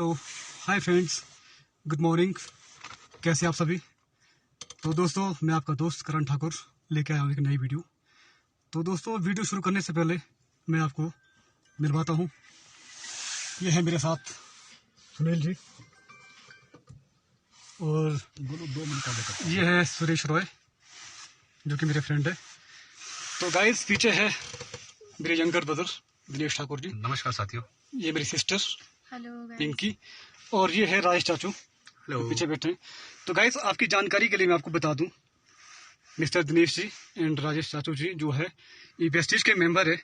Hello, hi friends, good morning. कैसे आप सभी? तो दोस्तों, मैं आपका दोस्त करण ठाकुर लेके आया हूँ एक नई वीडियो। तो दोस्तों, वीडियो शुरू करने से पहले मैं आपको मिलवाता हूँ। ये है मेरे साथ सुनील जी और ये है सुरेश रॉय जो कि मेरे फ्रेंड है। तो गाइस, पीछे है मेरे यंगर ब्रदर दिनेश ठाकुर जी। नमस्कार साथियों। ये मेरी सिस्टर हेलो पिंकी और ये है राजेश चाचू जो पीछे बैठे हैं। तो गाइस, आपकी जानकारी के लिए मैं आपको बता दूं, मिस्टर दिनेश जी एंड राजेश चाचू जी जो है ये वेस्टिज के मेंबर है।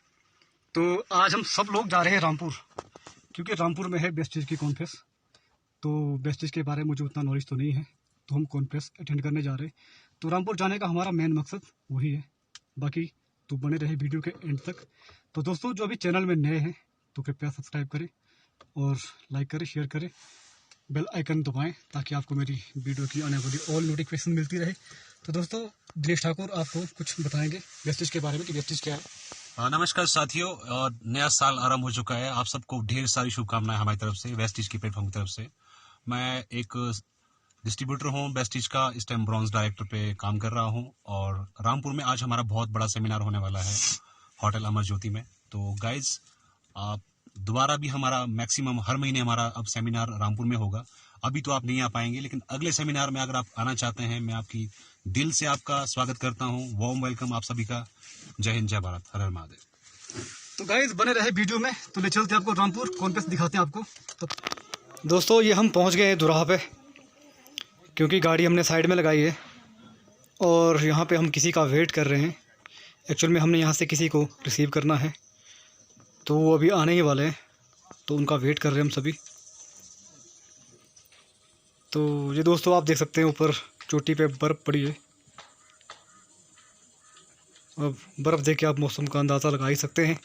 तो आज हम सब लोग जा रहे हैं रामपुर, क्योंकि रामपुर में है वेस्टिज की कॉन्फ्रेंस। तो वेस्टिज के बारे में मुझे उतना नॉलेज तो नहीं है, तो हम कॉन्फ्रेंस अटेंड करने जा रहे हैं। तो रामपुर जाने का हमारा मेन मकसद वही है। बाकी तो बने रहे वीडियो के एंड तक। तो दोस्तों, जो अभी चैनल में नए हैं तो कृपया सब्सक्राइब करें और लाइक करें, शेयर करें, बेल आइकन दबाएं ताकि आपको मेरी वीडियो की आने वाली ऑल नोटिफिकेशन मिलती रहे। तो दोस्तों, दिनेश ठाकुर आपको कुछ बताएंगे वेस्टिज के बारे में कि वेस्टिज क्या है। नमस्कार साथियों, और नया साल आरंभ हो चुका है। आप सबको ढेर सारी शुभकामनाएं हमारी तरफ से, वेस्टिज की प्लेटफॉर्म की तरफ से। मैं एक डिस्ट्रीब्यूटर हूं वेस्टिज का, इस टाइम ब्रॉन्ज डायरेक्टर पे काम कर रहा हूं। और रामपुर में आज हमारा बहुत बड़ा सेमिनार होने वाला है होटल अमर ज्योति में। तो गाइज, आप दोबारा भी हमारा मैक्सिमम हर महीने हमारा अब सेमिनार रामपुर में होगा। अभी तो आप नहीं आ पाएंगे, लेकिन अगले सेमिनार में अगर आप आना चाहते हैं, मैं आपकी दिल से आपका स्वागत करता हूं। वार्म वेलकम आप सभी का। जय हिंद, जय भारत, हर हर महादेव। तो गाइज, बने रहे वीडियो में। तो ले चलते हैं आपको रामपुर कॉन्फ्रेंस दिखाते हैं आपको। तो दोस्तों, ये हम पहुंच गए हैं दुराहा पे, क्योंकि गाड़ी हमने साइड में लगाई है और यहाँ पे हम किसी का वेट कर रहे हैं। एक्चुअल में हमने यहाँ से किसी को रिसीव करना है, तो वो अभी आने ही वाले हैं, तो उनका वेट कर रहे हैं हम सभी। तो ये दोस्तों, आप देख सकते हैं ऊपर चोटी पे बर्फ़ पड़ी है। अब बर्फ़ देख के आप मौसम का अंदाज़ा लगा ही सकते हैं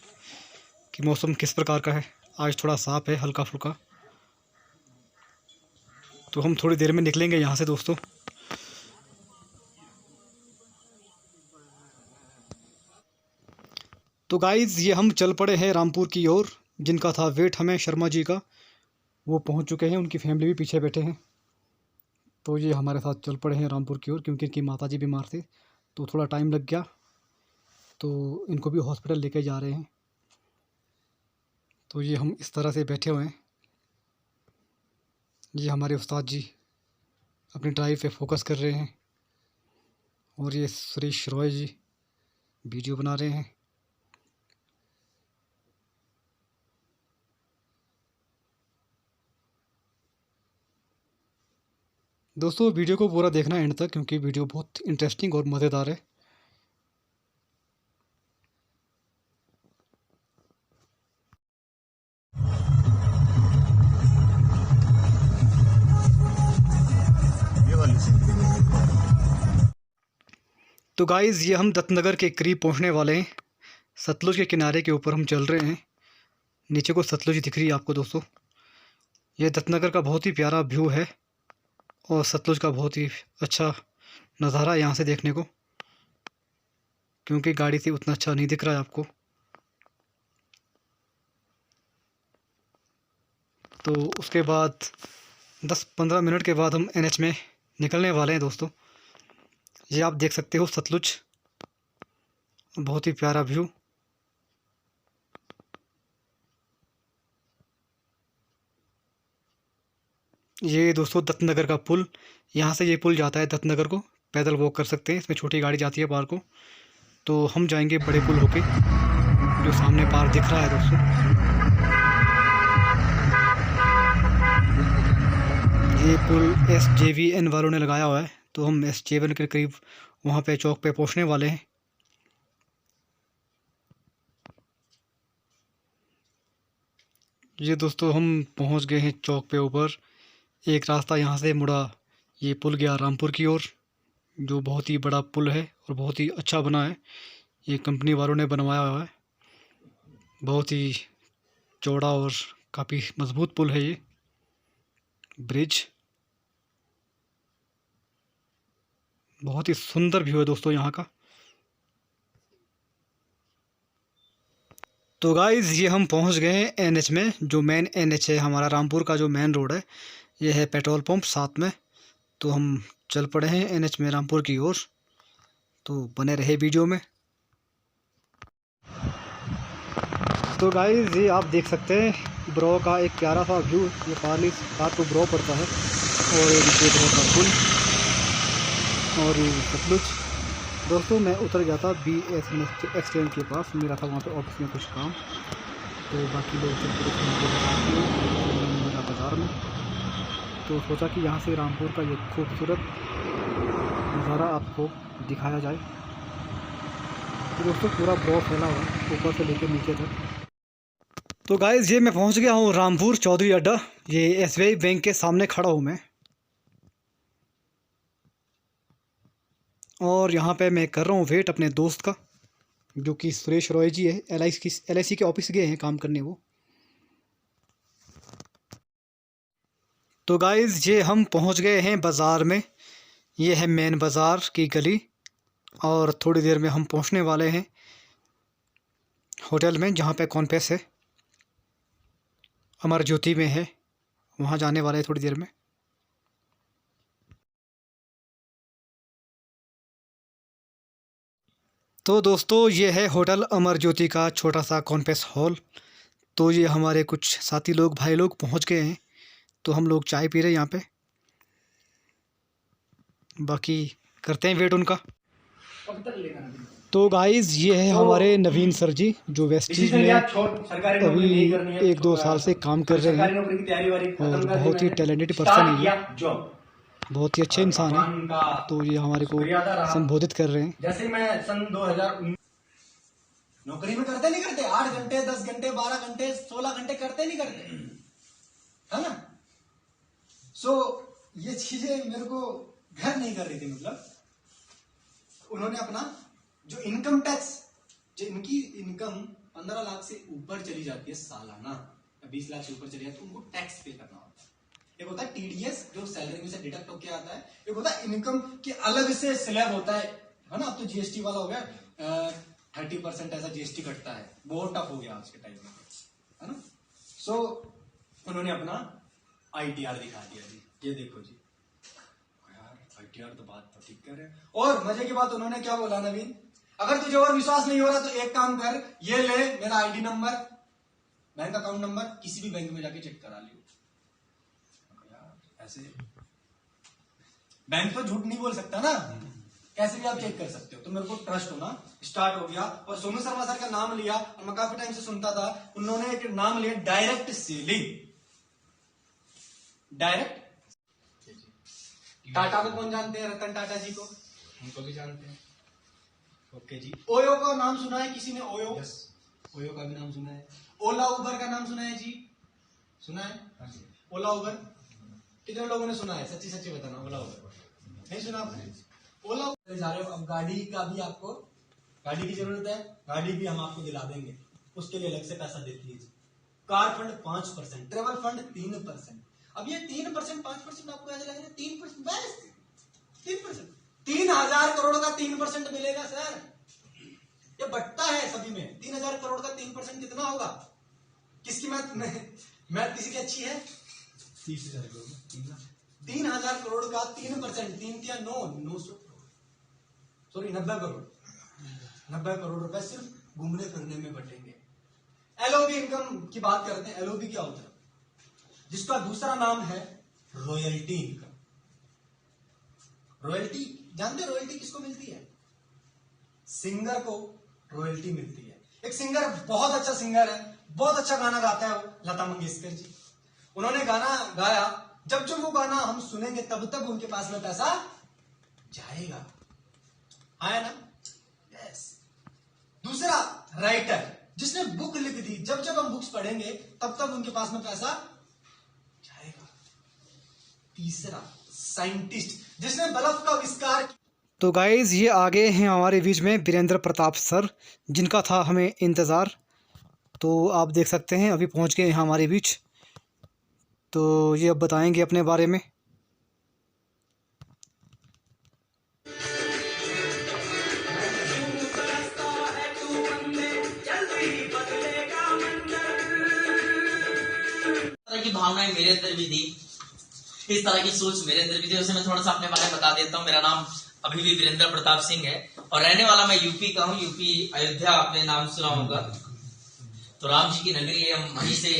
कि मौसम किस प्रकार का है। आज थोड़ा साफ़ है, हल्का फुल्का। तो हम थोड़ी देर में निकलेंगे यहाँ से दोस्तों। तो गाइज़, ये हम चल पड़े हैं रामपुर की ओर। जिनका था वेट हमें शर्मा जी का, वो पहुँच चुके हैं, उनकी फैमिली भी पीछे बैठे हैं। तो ये हमारे साथ चल पड़े हैं रामपुर की ओर, क्योंकि इनकी माताजी बीमार थे तो थोड़ा टाइम लग गया, तो इनको भी हॉस्पिटल लेके जा रहे हैं। तो ये हम इस तरह से बैठे हुए हैं। ये हमारे उस्ताद जी अपनी ड्राइव पे फोकस कर रहे हैं और ये सुरेश रॉय जी वीडियो बना रहे हैं। दोस्तों, वीडियो को पूरा देखना एंड तक, क्योंकि वीडियो बहुत इंटरेस्टिंग और मज़ेदार है। तो गाइज़, ये हम दत्तनगर के करीब पहुंचने वाले हैं। सतलुज के किनारे के ऊपर हम चल रहे हैं। नीचे को सतलुज दिख रही है आपको दोस्तों। ये दत्तनगर का बहुत ही प्यारा व्यू है और सतलुज का बहुत ही अच्छा नज़ारा यहाँ से देखने को, क्योंकि गाड़ी से उतना अच्छा नहीं दिख रहा है आपको। तो उसके बाद 10-15 मिनट के बाद हम एनएच में निकलने वाले हैं दोस्तों। ये आप देख सकते हो सतलुज, बहुत ही प्यारा व्यू। ये दोस्तों दत्तनगर का पुल, यहाँ से ये पुल जाता है दत्तनगर को। पैदल वॉक कर सकते हैं, इसमें छोटी गाड़ी जाती है पार को। तो हम जाएंगे बड़े पुल होके, जो सामने पार दिख रहा है दोस्तों। ये पुल SJVN वालों ने लगाया हुआ है, तो हम SJVN के करीब वहाँ पे चौक पे पहुँचने वाले हैं। ये दोस्तों, हम पहुँच गए हैं चौक पे ऊपर। एक रास्ता यहाँ से मुड़ा, ये पुल गया रामपुर की ओर, जो बहुत ही बड़ा पुल है और बहुत ही अच्छा बना है। ये कंपनी वालों ने बनवाया हुआ है। बहुत ही चौड़ा और काफ़ी मजबूत पुल है ये ब्रिज। बहुत ही सुंदर व्यू है दोस्तों यहाँ का। तो गाइज़ ये हम पहुंच गए हैं एनएच में, जो मेन एनएच है हमारा रामपुर का, जो मेन रोड है। ये है पेट्रोल पंप साथ में। तो हम चल पड़े हैं एनएच में रामपुर की ओर। तो बने रहे वीडियो में। तो गाइज़ ये आप देख सकते हैं ब्रो का एक प्यारा सा व्यू। ये पार्ली पार को ब्रो पड़ता है, और ये नीचे ब्रो का पुल और ये सतलुज। दोस्तों मैं उतर गया था BS एक्सचेंज के पास, मेरा था वहाँ पे ऑफिस में कुछ काम। तो बाकी लोग चल पड़े मेरा बाज़ार में। तो सोचा कि यहाँ से रामपुर का ये खूबसूरत नज़ारा आपको दिखाया जाए। तो दोस्तों पूरा ब्रो फैला हुआ है ऊपर से लेकर नीचे तक। तो गाइज़ ये मैं पहुँच गया हूँ रामपुर चौधरी अड्डा। ये SBI बैंक के सामने खड़ा हूँ मैं, और यहाँ पे मैं कर रहा हूँ वेट अपने दोस्त का, जो कि सुरेश रॉय जी है। LIC के ऑफिस गए हैं काम करने वो। तो गाइज़ ये हम पहुँच गए हैं बाज़ार में। ये है मेन बाज़ार की गली, और थोड़ी देर में हम पहुँचने वाले हैं होटल में, जहाँ पे कॉन्पेस है, अमर ज्योति में है। वहाँ जाने वाले हैं थोड़ी देर में। तो दोस्तों ये है होटल अमर ज्योति का छोटा सा कॉन्पेस हॉल। तो ये हमारे कुछ साथी लोग, भाई लोग पहुंच गए हैं। तो हम लोग चाय पी रहे हैं यहाँ पे, बाकी करते हैं वेट उनका। तो गाइज़ ये है हमारे नवीन सर जी, जो वेस्टीज में अभी 1-2 साल से काम कर रहे हैं, और बहुत ही टैलेंटेड पर्सन है ये, बहुत ही अच्छे इंसान है। तो ये हमारे को संबोधित कर रहे हैं। जैसे मैं सन 2019 नौकरी में करते नहीं करते, 8 घंटे 10 घंटे 12 घंटे 16 घंटे करते नहीं करते, है ना। सो ये चीजें मेरे को घर नहीं कर रही थी। मतलब उन्होंने अपना जो इनकम टैक्स, जो इनकी इनकम 15 लाख से ऊपर चली जाती है सालाना, 20 लाख से ऊपर चली जाती है, तो उनको टैक्स पे करना होता है। एक होता है TDS जो सैलरी में से डिडक्ट होके आता है, एक होता है इनकम की अलग से स्लैब होता है ना। अब तो GST वाला हो गया, 30% ऐसा GST कटता है, बहुत टफ हो गया आज के टाइम में, है ना। सो उन्होंने अपना ITR दिखा दिया जी, ये देखो जी यार, ITR तो बात तो ठीक कर रहे हैं। और मजे की बात उन्होंने क्या बोला, नवीन अगर तुझे और विश्वास नहीं हो रहा तो एक काम कर, ये ले मेरा ID number, bank account number, किसी भी बैंक में जाके चेक करा लियो। ऐसे बैंक तो झूठ नहीं बोल सकता ना, कैसे भी आप चेक कर सकते हो। तो मेरे को ट्रस्ट होना स्टार्ट हो गया, और सोनू शर्मा सर का नाम लिया, और मैं काफी टाइम से सुनता था, उन्होंने एक नाम लिया डायरेक्ट सेलिंग। डायरेक्ट टाटा को कौन जानते हैं, रतन टाटा जी को, उनको भी जानते हैं। ओके जी। ओयो का नाम सुना है किसी ने? ओयो, यस, ओयो का भी नाम सुना है। ओला उबर का नाम सुना है जी? सुना है ओला उबर? कितने लोगों ने सुना है? सच्ची सच्ची बताना, ओला उबर नहीं सुना आपने? ओला उबर जा रहे हो, अब गाड़ी का भी आपको, गाड़ी की जरूरत है, गाड़ी भी हम आपको दिला देंगे, उसके लिए अलग से पैसा दे दीजिए। Car fund 5%, travel fund 3%। अब ये 3% 5% आपको ऐसे लग रहा है 3%, बस 3%, 3000 करोड़ का 3% मिलेगा सर। ये बटता है सभी में। 3000 करोड़ का 3% कितना होगा? किसकी मैथ किसी की अच्छी है? 30,000 करोड़, 3000 करोड़ का 3%, 900 करोड़, सॉरी 90 करोड़, 90 करोड़ रुपए सिर्फ घूमने फिरने में बटेंगे। LOB इनकम की बात करते हैं। LOB क्या होता है? जिसका दूसरा नाम है रॉयल्टी इनकम। रॉयल्टी जानते, रॉयल्टी किसको मिलती है? सिंगर को रॉयल्टी मिलती है। एक सिंगर, बहुत अच्छा सिंगर है, बहुत अच्छा गाना गाता है वो, लता मंगेशकर जी। उन्होंने गाना गाया, जब जब वो गाना हम सुनेंगे तब तक उनके पास में पैसा जाएगा, आया ना? यस। दूसरा राइटर, जिसने बुक लिख दी, जब जब हम बुक्स पढ़ेंगे तब तक उनके पास में पैसा जाएगा। तीसरा साइंटिस्ट, जिसने बल्ब का आविष्कार। तो गाइज़ ये आगे हैं हमारे बीच में वीरेंद्र प्रताप सर, जिनका था हमें इंतज़ार। तो आप देख सकते हैं अभी पहुंच गए हैं हमारे बीच। तो ये अब बताएंगे अपने बारे में। भावनाएं मेरे अंदर भी थी, इस तरह की सोच मेरे अंदर भी थी। उसे मैं थोड़ा सा अपने बारे में बता देता हूँ। मेरा नाम अभी भी वीरेंद्र प्रताप सिंह है और रहने वाला मैं यूपी का हूँ। यूपी अयोध्या आपने नाम सुना होगा, तो राम जी की नगरी है, हम वहीं से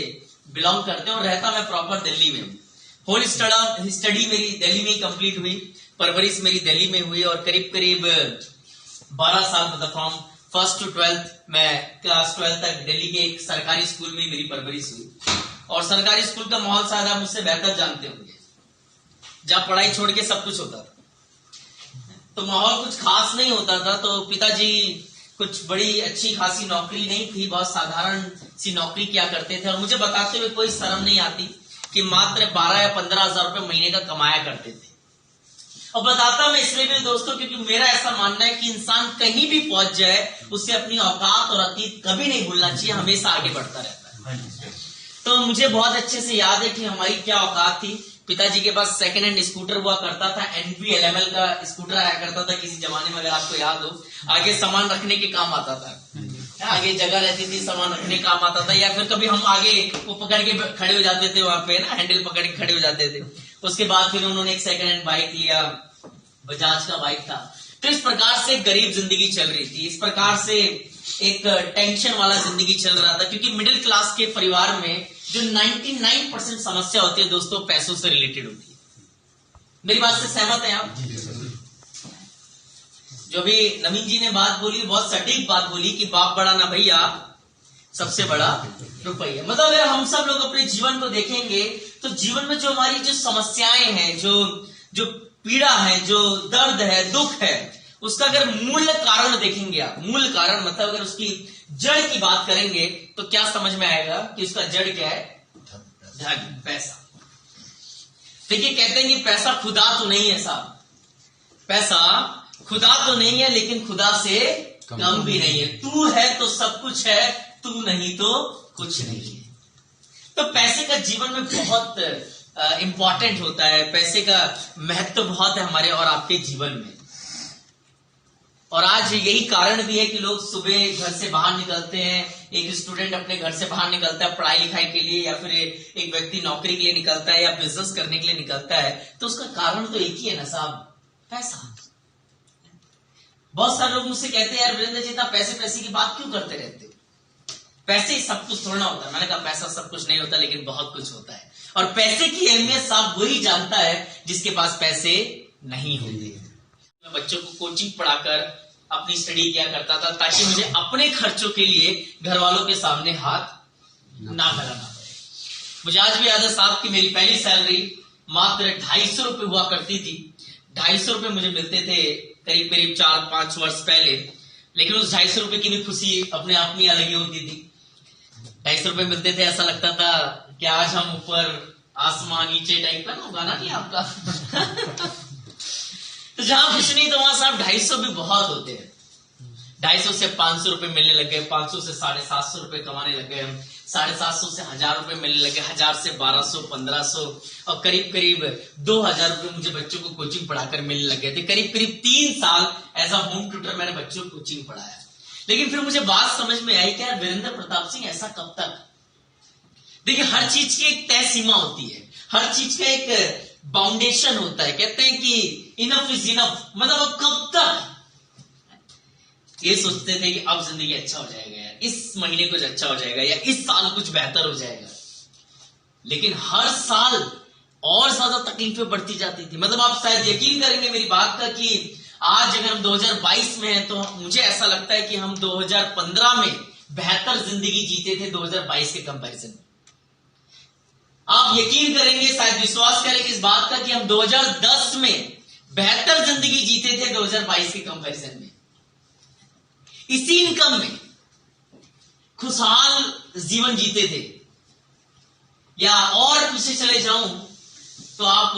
बिलोंग करते हैं और रहता मैं प्रॉपर दिल्ली में हूँ। होल स्टडी मेरी दिल्ली में ही कंप्लीट हुई, परवरिश मेरी दिल्ली में हुई और करीब करीब 12 साल, मतलब फ्रॉम फर्स्ट टू 12th, मैं क्लास 12 तक दिल्ली के एक सरकारी स्कूल में मेरी परवरिश हुई। और सरकारी स्कूल का माहौल शायद आप मुझसे बेहतर जानते होंगे, जहाँ पढ़ाई छोड़ के सब कुछ होता था। तो माहौल कुछ खास नहीं होता था। तो पिताजी कुछ बड़ी अच्छी खासी नौकरी नहीं थी, बहुत साधारण सी नौकरी किया करते थे और मुझे बताते हुए कोई शर्म नहीं आती कि मात्र 12 या 15 हजार रुपए महीने का कमाया करते थे। और बताता मैं इसलिए भी दोस्तों क्योंकि मेरा ऐसा मानना है कि इंसान कहीं भी पहुंच जाए उसे अपनी औकात और अतीत कभी नहीं भूलना चाहिए, हमेशा आगे बढ़ता रहता है। तो मुझे बहुत अच्छे से याद है कि हमारी क्या औकात थी। पिताजी के पास सेकंड हैंड स्कूटर हुआ करता था, NPLML का स्कूटर आया करता था किसी जमाने में, अगर आपको याद हो। आगे सामान रखने के काम आता था, आगे जगह रहती थी, सामान रखने का काम आता था, या फिर कभी हम आगे वो पकड़ के खड़े हो जाते थे वहां पे ना, हैंडल पकड़ के खड़े हो जाते थे। उसके बाद फिर उन्होंने एक सेकंड हैंड बाइक लिया, बजाज का बाइक था। तो इस प्रकार से गरीब जिंदगी चल रही थी, इस प्रकार से एक टेंशन वाला जिंदगी चल रहा था, क्योंकि मिडिल क्लास के परिवार में जो 99% समस्या होती है दोस्तों पैसों से रिलेटेड होती है। मेरी बात से सहमत हैं आप? जो भी नवीन जी ने बात बोली, बहुत सटीक बात बोली कि बाप बड़ा ना भैया, सबसे बड़ा रुपया। मतलब अगर हम सब लोग अपने जीवन को देखेंगे तो जीवन में जो हमारी जो समस्याएं हैं, जो पीड़ा है, जो दर्द है, दुख है, उसका अगर मूल कारण देखेंगे आप, मूल कारण मतलब अगर उसकी जड़ की बात करेंगे तो क्या समझ में आएगा कि उसका जड़ क्या है? धन, पैसा। देखिए कहते हैं कि पैसा खुदा तो नहीं है साहब, पैसा खुदा तो नहीं है लेकिन खुदा से कम भी नहीं है। तू है तो सब कुछ है, तू नहीं तो कुछ नहीं है। तो पैसे का जीवन में बहुत इंपॉर्टेंट होता है, पैसे का महत्व बहुत है हमारे और आपके जीवन में। और आज यही कारण भी है कि लोग सुबह घर से बाहर निकलते हैं, एक स्टूडेंट अपने घर से बाहर निकलता है पढ़ाई लिखाई के लिए, या फिर एक व्यक्ति नौकरी के लिए निकलता है या बिजनेस करने के लिए निकलता है, तो उसका कारण तो एक ही है ना साहब, पैसा। बहुत सारे लोग मुझसे कहते हैं यार वीरेंद्र जी इतना पैसे पैसे की बात क्यों करते रहते हो, पैसे ही सब कुछ थोड़ा होता है। मैंने कहा पैसा सब कुछ नहीं होता लेकिन बहुत कुछ होता है, और पैसे की अहमियत साहब वही जानता है जिसके पास पैसे नहीं होते। मैं बच्चों को कोचिंग पढ़ाकर अपनी स्टडी किया करता था ताकि मुझे अपने खर्चों के लिए घर वालों के सामने हाथ ना फैलाना पड़े। मुझे आज भी याद है साहब कि मेरी पहली सैलरी मात्र 250 रुपए हुआ करती थी। 250 रुपए मुझे मिलते थे करीब करीब 4-5 वर्ष पहले, लेकिन उस 250 रुपए की भी खुशी अपने आप में अलग ही होती थी। 250 रुपए मिलते थे, ऐसा लगता था कि आज हम ऊपर आसमान नीचे टाइप का ना गाना नहीं आपका तो जहां कुछ नहीं तो वहां साहब 250 भी बहुत होते हैं। 250 से 500 रुपए मिलने लग गए, 500 से 750 रुपए कमाने लग गए हम, 750 से 1000 रुपए मिलने लगे, 1000 से 1200, 1500 और करीब करीब 2000 रुपए मुझे बच्चों को कोचिंग पढ़ाकर मिलने लग गए थे। करीब करीब 3 साल एज अ होम ट्यूटर मैंने बच्चों को कोचिंग पढ़ाया। लेकिन फिर मुझे बात समझ में आई कि यार वीरेंद्र प्रताप सिंह ऐसा कब तक। देखिए हर चीज की एक तय सीमा होती है, हर चीज का एक बाउंडेशन होता है। कहते हैं कि इनफ इज इनफ, मतलब अब कब तक। ये सोचते थे कि अब जिंदगी अच्छा हो जाएगा यार, इस महीने कुछ अच्छा हो जाएगा या इस साल कुछ बेहतर हो जाएगा, लेकिन हर साल और ज्यादा तकलीफें बढ़ती जाती थी। मतलब आप शायद यकीन करेंगे मेरी बात का कि आज अगर हम 2022 में हैं तो मुझे ऐसा लगता है कि हम 2015 में बेहतर जिंदगी जीते थे 2022 के कंपैरिजन में। आप यकीन करेंगे, शायद विश्वास करेंगे इस बात का कि हम 2010 में बेहतर जिंदगी जीते थे 2022 के कंपैरिजन में। इसी इनकम में खुशहाल जीवन जीते थे। या और पीछे चले जाऊं तो आप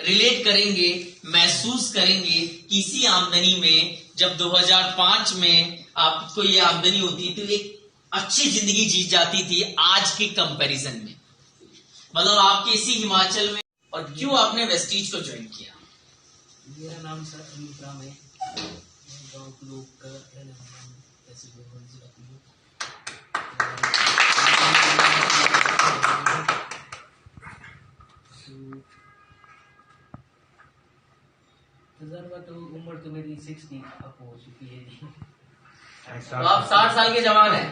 रिलेट करेंगे, महसूस करेंगे कि इसी आमदनी में जब 2005 में आपको ये आमदनी होती तो एक अच्छी जिंदगी जी जाती थी आज के कंपैरिजन में। मतलब आपके इसी हिमाचल में। और क्यों आपने वेस्टीज को ज्वाइन किया? मेरा नाम सर अनिल राम है, गांव के लोग का रहने वाला हूं, तहसील भगवान जिला कुल्लू। तजुर्बा तो उम्र तो मेरी 60 अप हो चुकी है जी। तो आप 60 साल के जवान हैं।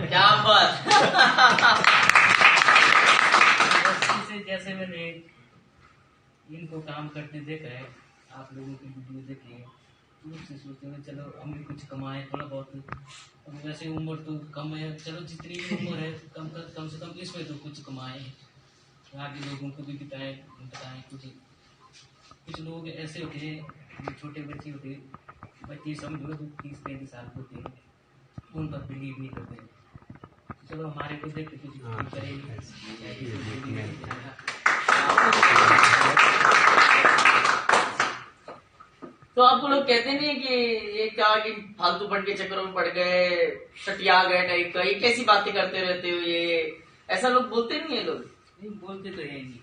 क्या बात। जैसे मैंने इनको काम करते देखा है, आप लोगों की वीडियो देखे हैं, तो उससे सोचते हैं चलो हम भी कुछ कमाएं थोड़ा बहुत। अब वैसे उम्र तो कम है, चलो जितनी भी उम्र है कम से कम इसमें तो कुछ कमाएं, आगे लोगों को भी बताएं कुछ लोग ऐसे होते हैं जो छोटे बच्चे समझ लो 30-35 साल के होते हैं, उन पर बिलीव नहीं करते। चलो हमारे को देख के कुछ करेंगे। तो आपको लोग कहते नहीं है कि ये क्या कि फालतू पढ़ के चक्करों में पड़ गए, सटिया गए टाइप का, ये कैसी बातें करते रहते हो, ये ऐसा लोग बोलते नहीं है? लोग नहीं बोलते तो है नहीं,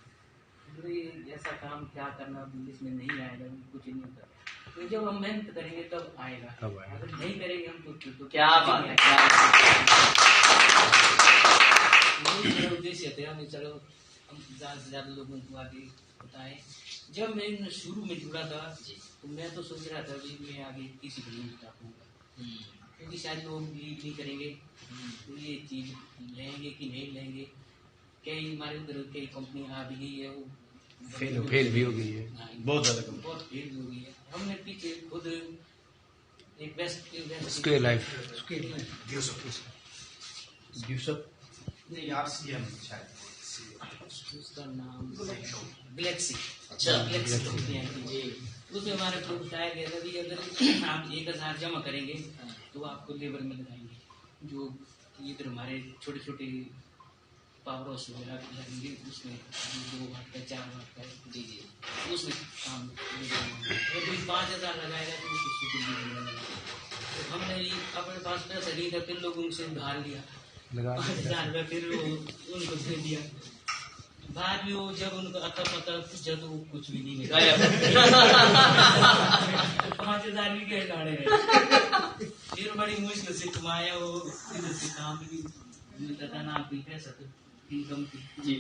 तो ये ऐसा काम क्या करना इसमें नहीं आएगा, कुछ नहीं होता। तो जब हम मेहनत करेंगे तब आएगा, अगर नहीं करेंगे हम तो क्या बात है, क्या मेरा उद्देश्य था हमें चलो हम ज़्यादा से ज़्यादा लोगों को आगे बताएं। जब मैं शुरू में जुड़ा था तो मैं तो सोच रहा था कि मैं आगे किसी को नहीं बताऊँगा, क्योंकि शायद लोग बिलीव नहीं करेंगे तो ये चीज़ लेंगे कि नहीं लेंगे। कई हमारे उधर कई कंपनी आ भी गई है, वो फेल भी हो गई है, बहुत ज़्यादा बहुत फेल भी हो गई है। हमने पीछे खुद एक बेस्ट स्क्वायर लाइफ नहीं RCM शायद उसका नाम गैलेक्सी। अच्छा, गैलेक्सी कंपनी है जी। उसमें हमारे को बताया गया था कि अगर आप 1000 जमा करेंगे तो आपको लेबर में लगाएंगे, जो इधर हमारे छोटे छोटे पावर हाउस वगैरह लगेंगे, उसमें 2 वाट का 4 वाट का जी उसमें काम। अगर कोई 5000 लगाएगा तो उसको छुट्टी नहीं मिलेगी। तो हमने अपने पास पैसा नहीं था, फिर लोगों से उधार लिया 5000 रुपये, फिर उनको दे दिया। बाद में वो जब उनको अता पता पूछा तो वो कुछ भी नहीं मिला। 5000 भी गए गाड़े में। फिर बड़ी मुश्किल से कमाया, वो इधर से काम भी मिलता था ना, कोई पैसा तो इनकम थी जी।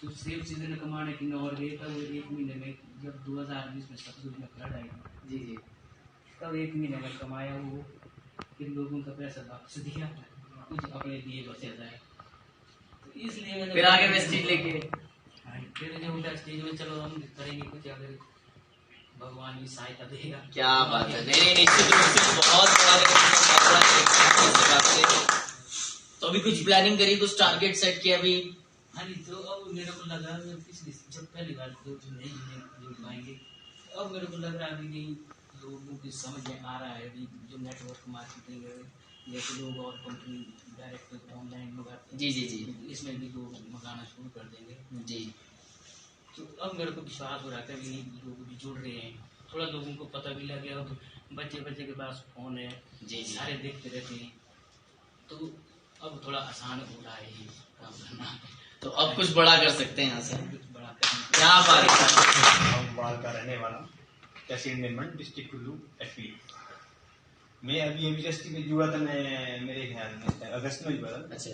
तो सिर्फ सीजन कमाने की और गए था। वो 1 महीने में जब 2020 में सब कुछ में फ्लड आई जी तब 1 महीने में कमाया वो, फिर लोगों का पैसा वापस दिया, कुछ अपने लिए बचा जाए। तो इसलिए मैंने फिर आगे वेस्टेज लेके फिर जब वेस्टेज में चलो हम करेंगे कुछ, अगर भगवान भी सहायता देगा। क्या बात है। नहीं निश्चित रूप से बहुत बड़ा। तो अभी कुछ प्लानिंग करी, कुछ टारगेट सेट किया अभी? हाँ जी, तो अब मेरे को लगा पिछली जब पहली बार तो नहीं जुड़ पाएंगे, अब मेरे को लग रहा है अभी नहीं लोगों की समझ में आ रहा है अभी जो नेटवर्क मार्केटिंग है, जैसे लोग और कंपनी डायरेक्ट ऑनलाइन मंगाते हैं जी इसमें भी लोग मंगाना शुरू कर देंगे जी। तो अब मेरे को विश्वास हो रहा था कि लोग भी जुड़ रहे हैं, थोड़ा लोगों को पता भी लग गया। अब बच्चे के पास फोन है जी सारे देखते रहते हैं, तो अब थोड़ा आसान हो रहा है ये काम करना। तो अब कुछ बड़ा कर सकते हैं यहाँ से। कुछ बड़ा करना। क्या बात है। हम बाल का रहने वाला, तहसील निर्मल, डिस्ट्रिक्ट कुल्लू, एचपी। मैं अभी यूनिवर्सिटी में जुड़ा था, मैं मेरे ख्याल में अगस्त में जुड़ा था। अच्छा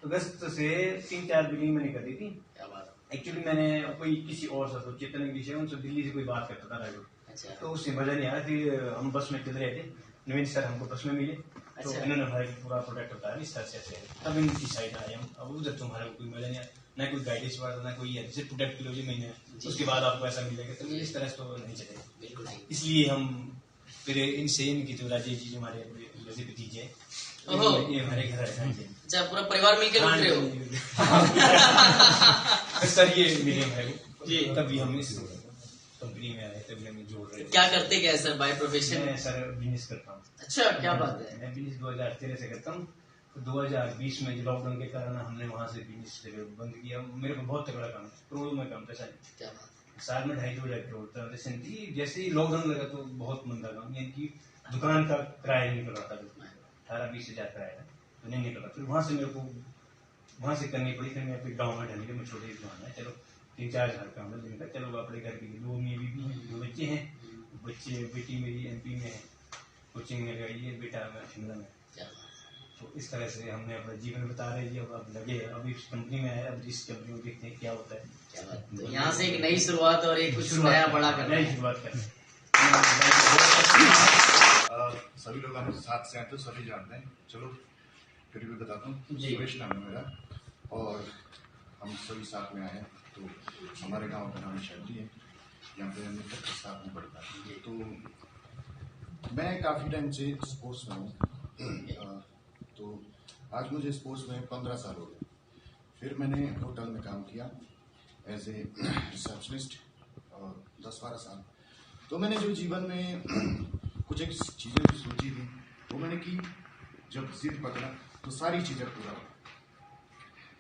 अगस्त से 3-4 बिलिंग मैंने कर दी थी। क्या बात एक्चुअली मैंने कोई किसी और से चेतन विषय उनसे दिल्ली से कोई बात करता था रायपुर, अच्छा तो उससे मजा नहीं आया। फिर हम बस में चल रहे थे, नवीन सर हमको बस में मिले, तो अच्छा। इन्होंने हमारे पूरा प्रोडक्ट बताया इस तरह से तब इनकी साइड आए हम। अब उधर तुम्हारे को कोई मजा नहीं आया, ना कोई गाइडेंस वाला, ना कोई जैसे प्रोडक्ट किलो जी महीने उसके बाद आपको ऐसा मिलेगा, तो इस तरह से तो नहीं चलेगा। बिल्कुल नहीं। इसलिए हम फिर इनसे इनकी तो राजेश जी जो हमारे वैसे भतीजे ओहो। ये हमारे घर आए थे। अच्छा पूरा परिवार मिलकर लूट रहे हो। हाँ। सर ये मिले हमारे को जी। तभी हम इस कंपनी में आए, तभी हम जोड़ रहे थे। क्या करते क्या है सर बाय प्रोफेशन? मैं सर बिजनेस करता हूँ। अच्छा क्या बात है। मैं बिजनेस 2013 से करता हूँ। तो 2020 में जो लॉकडाउन के कारण हमने वहाँ से बिजनेस बंद किया। मेरे को बहुत तगड़ा काम है, करोड़ों में काम था साल। क्या बात साल में 2.5 करोड़ ट्रांजेक्शन थी। जैसे ही लॉकडाउन लगा तो बहुत मंदा काम, यानी कि दुकान का किराया नहीं निकल रहा था, 18-20 हजार किराया था, तो नहीं निकल रहा। फिर वहाँ से मेरे को वहाँ से करनी पड़ी। फिर मैं फिर गाँव में ढलने के मैं छोटे दुकान है, चलो 3-4 हजार का दिन का, चलो अपने घर के लोग में भी 2 बच्चे हैं, बेटी मेरी MP में है, कोचिंग में गई है, बेटा मैं शिमला में। क्या बात। तो इस तरह से हमने अपना जीवन बता रहे हैं। अब लगे अब इस कंपनी में आए, अब इस कंपनी में देखते हैं क्या होता है। क्या बात। तो यहाँ से एक नई शुरुआत और एक कुछ नया बड़ा करना नई है। शुरुआत करना है। सभी लोग हम साथ से हैं तो सभी जानते हैं। चलो फिर भी बताता हूँ। जी। सुरेश नाम है मेरा और हम सभी साथ में आए हैं। तो हमारे गांव का नाम शक्ति है, यहाँ पे हम तक साथ में पढ़ता है। तो मैं काफ़ी टाइम से स्पोर्ट्स में हूँ। तो आज मुझे स्पोर्ट्स में 15 साल हो गए। फिर मैंने होटल में काम किया एज ए रिसेप्शनिस्ट और 10-12 साल। तो मैंने जो जीवन में कुछ एक चीज़ें जो सोची थी वो मैंने की। जब जिद पकड़ा तो सारी चीज़ें पूरा हो।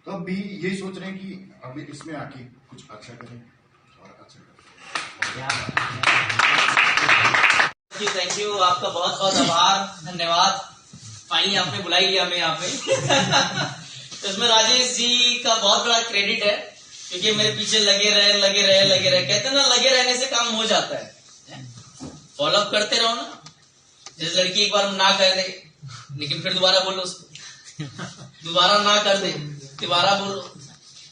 तो अब भी यही सोच रहे हैं कि अब इसमें आके कुछ अच्छा करें और अच्छा करें। थैंक यू, आपका बहुत बहुत आभार, धन्यवाद। फाइनली आपने बुला ही लिया हमें यहाँ पे। तो इसमें राजेश जी का बहुत बड़ा क्रेडिट है, क्योंकि मेरे पीछे लगे रहे। कहते हैं ना, लगे रहने से काम हो जाता है। फॉलोअप करते रहो ना। जैसे लड़की एक बार ना कर दे, लेकिन फिर दोबारा बोलो उसको, दोबारा ना कर दे, दोबारा बोलो।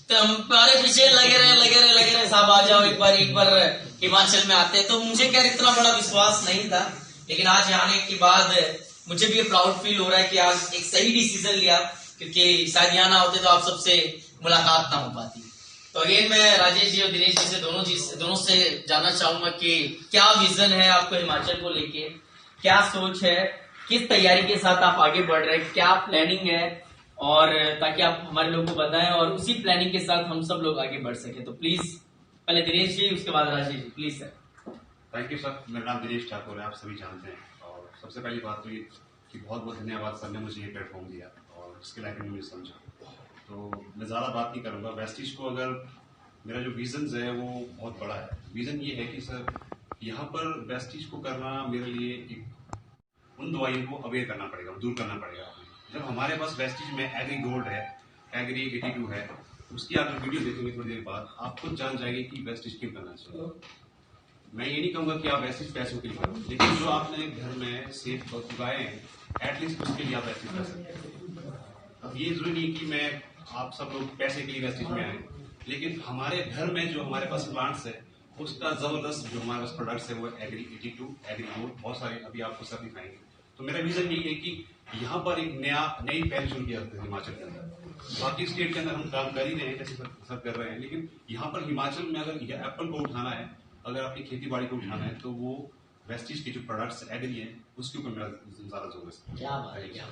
तो हमारे पीछे लगे रहे। साहब आ जाओ एक बार हिमाचल में आते हैं। तो मुझे क्या इतना बड़ा विश्वास नहीं था, लेकिन आज आने के बाद मुझे भी प्राउड फील हो रहा है कि आज एक सही डिसीजन लिया, क्योंकि शायद यहाँ ना होते तो आप सबसे मुलाकात ना हो पाती। तो अगेन मैं राजेश जी और दिनेश जी से दोनों से जानना चाहूंगा कि क्या विजन है आपको हिमाचल को लेके, क्या सोच है, किस तैयारी के साथ आप आगे बढ़ रहे हैं, क्या प्लानिंग है, और ताकि आप हमारे लोगों को बताएं और उसी प्लानिंग के साथ हम सब लोग आगे बढ़ सके। तो प्लीज पहले दिनेश जी, उसके बाद Rajesh ji, please sir. Thank you sir. मेरा नाम दिनेश ठाकुर है, आप सभी जानते हैं। और सबसे पहली बात तो ये कि बहुत बहुत धन्यवाद सर ने मुझे ये प्लेटफॉर्म दिया और इसके लायक मुझे समझा। तो मैं ज़्यादा बात नहीं करूँगा। वेस्टिज को अगर मेरा जो विजन है वो बहुत बड़ा है। विजन ये है कि सर यहाँ पर वेस्टिज को करना मेरे लिए एक उन दवाइयों को अवेयर करना पड़ेगा, दूर करना पड़ेगा। जब हमारे पास वेस्टिज में एग्री गोल्ड है, एग्री 82 है, उसकी आप वीडियो देखेंगे थोड़ी देर बाद, आप खुद जान जाएंगे कि वेस्टिज क्यों करना चाहिए। मैं ये नहीं कहूँगा कि आप वेस्टिज पैसों के लिए करो, लेकिन जो आपने घर में सेब उगाए हैं एटलीस्ट उसके लिए आप वेस्टिज कर सकते हैं। अब ये जरूरी नहीं कि मैं आप सब लोग पैसे के लिए वेस्टिज में आए, लेकिन हमारे घर में जो हमारे पास प्लांट्स है उसका जबरदस्त जो हमारे पास प्रोडक्ट्स है वो एग्री 82, एग्री गोल्ड, बहुत सारे अभी आपको सब दिखाएंगे। तो मेरा विजन यही है कि यहाँ पर एक नई पहल शुरू किया जाता है हिमाचल के अंदर। बाकी स्टेट के अंदर हम काम कर ही रहे हैं, जैसे सब कर रहे हैं, लेकिन यहाँ पर हिमाचल में अगर एप्पल को उठाना है, अगर आपकी खेती बाड़ी को उठाना है, तो वो वेस्टिज के जो प्रोडक्ट्स एग्री है उसके ऊपर मेरा ज्यादा जोर है। क्या बात है, क्या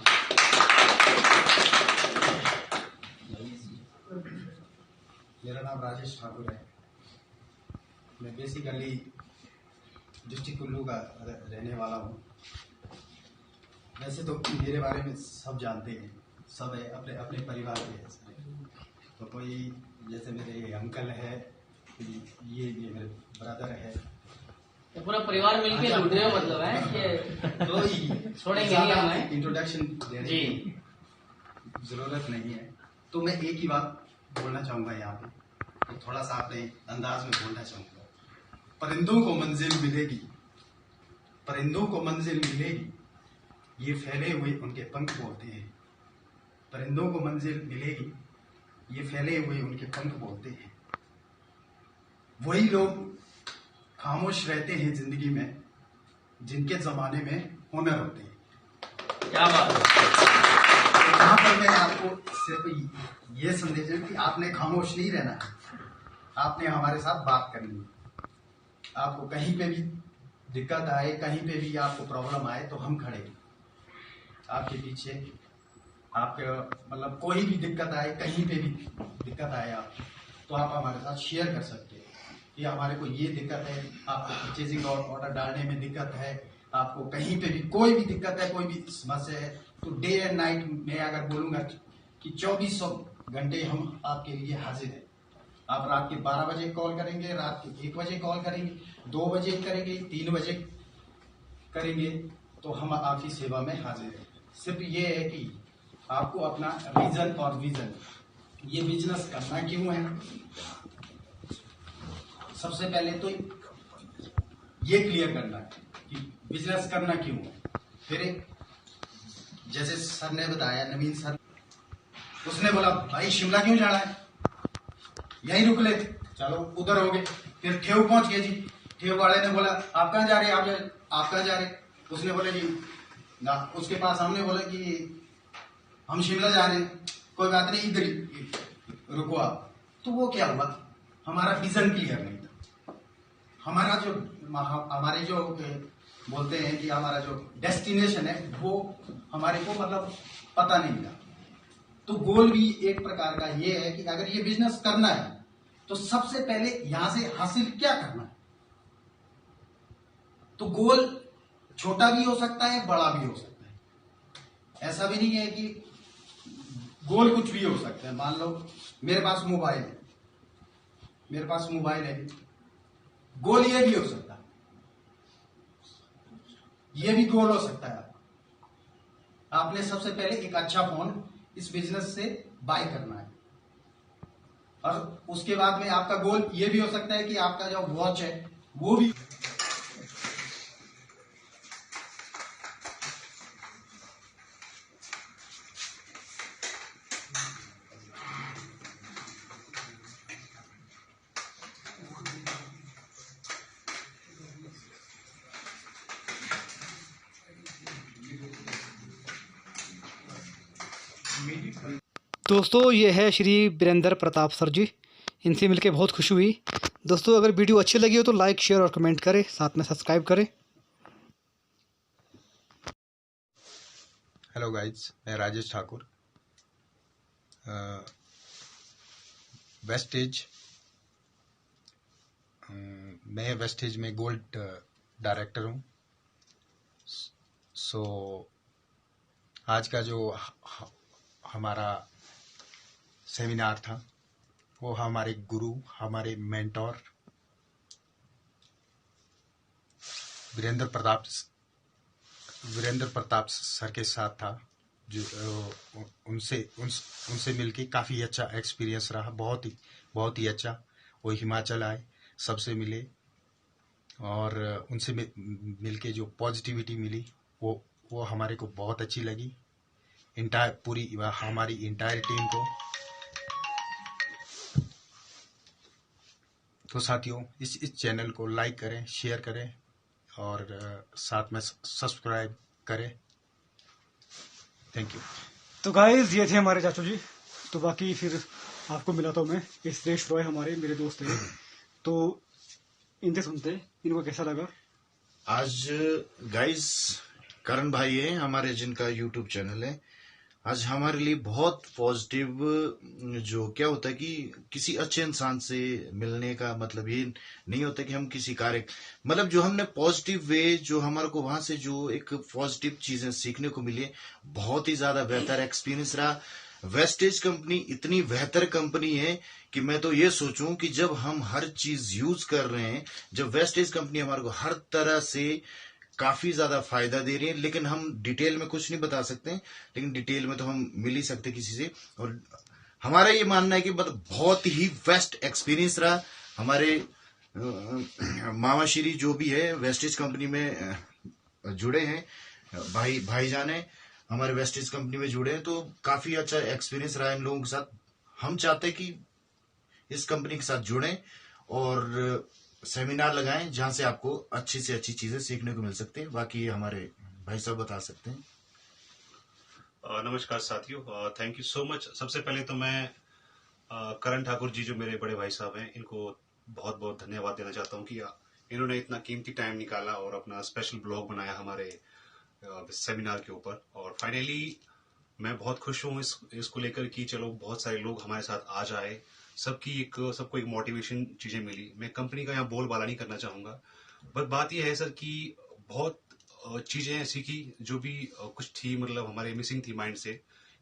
मेरा नाम राजेश ठाकुर है। मैं बेसिकली डिस्ट्रिक्ट कुल्लू का रहने वाला हूँ। वैसे तो मेरे बारे में सब जानते हैं, सब है अपने अपने परिवार के हैं। तो कोई जैसे मेरे अंकल है, ये मेरे ब्रदर है, तो पूरा परिवार मिलके लूट रहे हो मतलब है कि तो छोड़ेंगे नहीं हमें। इंट्रोडक्शन देने की जरूरत नहीं है। तो मैं एक ही बात बोलना चाहूँगा यहाँ पे, तो थोड़ा सा अपने अंदाज में बोलना चाहूँगा। परिंदों को मंजिल मिलेगी, परिंदों को मंजिल मिलेगी, ये फैले हुए उनके पंख बोलते हैं। परिंदों को मंजिल मिलेगी, ये फैले हुए उनके पंख बोलते हैं। वही लोग खामोश रहते हैं जिंदगी में, जिनके जमाने में हुनर होते हैं। क्या बात है। यहाँ पर मैं आपको सिर्फ ये संदेश है कि आपने खामोश नहीं रहना है, आपने हमारे साथ बात करनी है। आपको कहीं पे भी दिक्कत आए, कहीं पे भी आपको प्रॉब्लम आए, तो हम खड़े हैं आपके पीछे। आपके मतलब कोई भी दिक्कत आए, कहीं पे भी दिक्कत आए आप, तो आप हमारे साथ शेयर कर सकते हैं कि हमारे को ये दिक्कत है, आपको परचेजिंग और ऑर्डर डालने में दिक्कत है, आपको कहीं पे भी कोई भी दिक्कत है, कोई भी समस्या है, तो डे एंड नाइट मैं अगर बोलूँगा कि 24 घंटे हम आपके लिए हाजिर हैं। आप रात के 12 बजे कॉल करेंगे, रात के 1 बजे कॉल करेंगे, 2 बजे करेंगे, 3 बजे करेंगे, तो हम आपकी सेवा में हाजिर हैं। सिर्फ ये है कि आपको अपना रीजन और विजन, ये बिजनेस करना क्यों है, सबसे पहले तो ये क्लियर करना है कि बिजनेस करना क्यों है। फिर एक जैसे सर ने बताया, नवीन सर, उसने बोला भाई शिमला क्यों जाना है, यहीं रुक ले, चलो उधर हो गए। फिर ठेऊ पहुंच गए जी, ठेव वाले ने बोला आप कहाँ जा रहे हैं, आप कहाँ जा रहे हैं? उसने बोला जी ना, उसके पास हमने बोला कि हम शिमला जा रहे हैं। कोई बात नहीं, इधर ही रुको आप। तो वो क्या हुआ, हमारा विजन क्लियर नहीं था। हमारे जो बोलते हैं कि हमारा जो डेस्टिनेशन है वो हमारे को मतलब पता नहीं मिला। तो गोल भी एक प्रकार का ये है कि अगर ये बिजनेस करना है तो सबसे पहले यहां से हासिल क्या करना है। तो गोल छोटा भी हो सकता है, बड़ा भी हो सकता है। ऐसा भी नहीं है कि गोल कुछ भी हो सकता है। मान लो मेरे पास मोबाइल है, गोल ये भी हो सकता है, ये भी गोल हो सकता है। आपने सबसे पहले एक अच्छा फोन इस बिजनेस से बाय करना है, और उसके बाद में आपका गोल ये भी हो सकता है कि आपका जो वॉच है वो भी। दोस्तों ये है श्री वीरेंद्र प्रताप सर जी, इनसे मिलके बहुत खुशी हुई। दोस्तों अगर वीडियो अच्छी लगी हो तो लाइक शेयर और कमेंट करें, साथ में सब्सक्राइब करें। हेलो गाइज, मैं राजेश ठाकुर, वेस्टेज, मैं वेस्टेज में गोल्ड डायरेक्टर हूँ। सो आज का जो हमारा सेमिनार था वो हमारे गुरु, हमारे मेंटोर वीरेंद्र प्रताप सर के साथ था। जो उनसे मिलके काफ़ी अच्छा एक्सपीरियंस रहा, बहुत ही अच्छा। वो हिमाचल आए, सबसे मिले, और उनसे मिलके जो पॉजिटिविटी मिली वो हमारे को बहुत अच्छी लगी। हमारी इंटायर टीम को। तो साथियों, इस चैनल को लाइक करें, शेयर करें और साथ में सब्सक्राइब करें। Thank you. तो गाइस ये थे हमारे चाचू जी। तो बाकी फिर आपको मिला तो मैं सुरेश रॉय, हमारे मेरे दोस्त हैं, तो इनसे सुनते हैं इनको कैसा लगा। आज गाइस करण भाई है हमारे, जिनका यूट्यूब चैनल है। आज हमारे लिए बहुत पॉजिटिव, जो क्या होता है कि किसी अच्छे इंसान से मिलने का मतलब ये नहीं होता कि हम किसी कार्य, मतलब जो हमने पॉजिटिव वे, जो हमारे को वहां से जो एक पॉजिटिव चीजें सीखने को मिली, बहुत ही ज्यादा बेहतर एक्सपीरियंस रहा। वेस्टेज कंपनी इतनी बेहतर कंपनी है कि मैं तो ये सोचूं कि जब हम हर चीज यूज कर रहे हैं, जब वेस्टेज कंपनी हमारे को हर तरह से काफी ज्यादा फायदा दे रही है, लेकिन हम डिटेल में कुछ नहीं बता सकते, लेकिन डिटेल में तो हम मिल ही सकते किसी से। और हमारा ये मानना है कि मतलब बहुत ही बेस्ट एक्सपीरियंस रहा। हमारे मामाश्री जो भी है वेस्टेज कंपनी में जुड़े हैं, भाईजान है हमारे वेस्टेज कंपनी में जुड़े हैं, तो काफी अच्छा एक्सपीरियंस रहा इन लोगों के साथ। हम चाहते हैं कि इस कंपनी के साथ जुड़ें और सेमिनार लगाएं जहां से आपको अच्छी से अच्छी चीजें सीखने को मिल सकती हैं। बाकी ये हमारे भाई साहब बता सकते हैं। नमस्कार साथियों, थैंक यू सो मच। सबसे पहले तो मैं करण ठाकुर जी, जो मेरे बड़े भाई साहब हैं, इनको बहुत बहुत धन्यवाद देना चाहता हूं कि इन्होंने इतना कीमती टाइम निकाला और अपना स्पेशल ब्लॉग बनाया हमारे सेमिनार के ऊपर। और फाइनली मैं बहुत खुश हूँ इसको लेकर कि चलो बहुत सारे लोग हमारे साथ आ जाए, सबको एक मोटिवेशन चीजें मिली। मैं कंपनी का यहाँ बोलबाला नहीं करना चाहूंगा, बट बात यह है सर कि बहुत चीजें ऐसी की जो भी कुछ थी, मतलब हमारे मिसिंग थी माइंड से,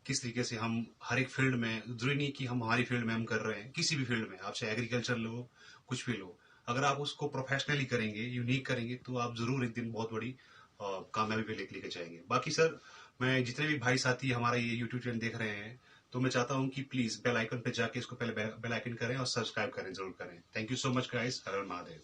किस तरीके से हम हर एक फील्ड में, जरूरी नहीं कि हम हमारी फील्ड में हम कर रहे हैं, किसी भी फील्ड में, आप चाहे एग्रीकल्चर लो, कुछ भी लो, अगर आप उसको प्रोफेशनली करेंगे, यूनिक करेंगे, तो आप जरूर एक दिन बहुत बड़ी कामयाबी पे लेके जाएंगे। बाकी सर, मैं जितने भी भाई साथी हमारा ये यूट्यूब चैनल देख रहे हैं, तो मैं चाहता हूं कि प्लीज बेल आइकन पे जाके इसको पहले बेल आइकन करें और सब्सक्राइब करें, जरूर करें। Thank you so much guys, her her Mahadev.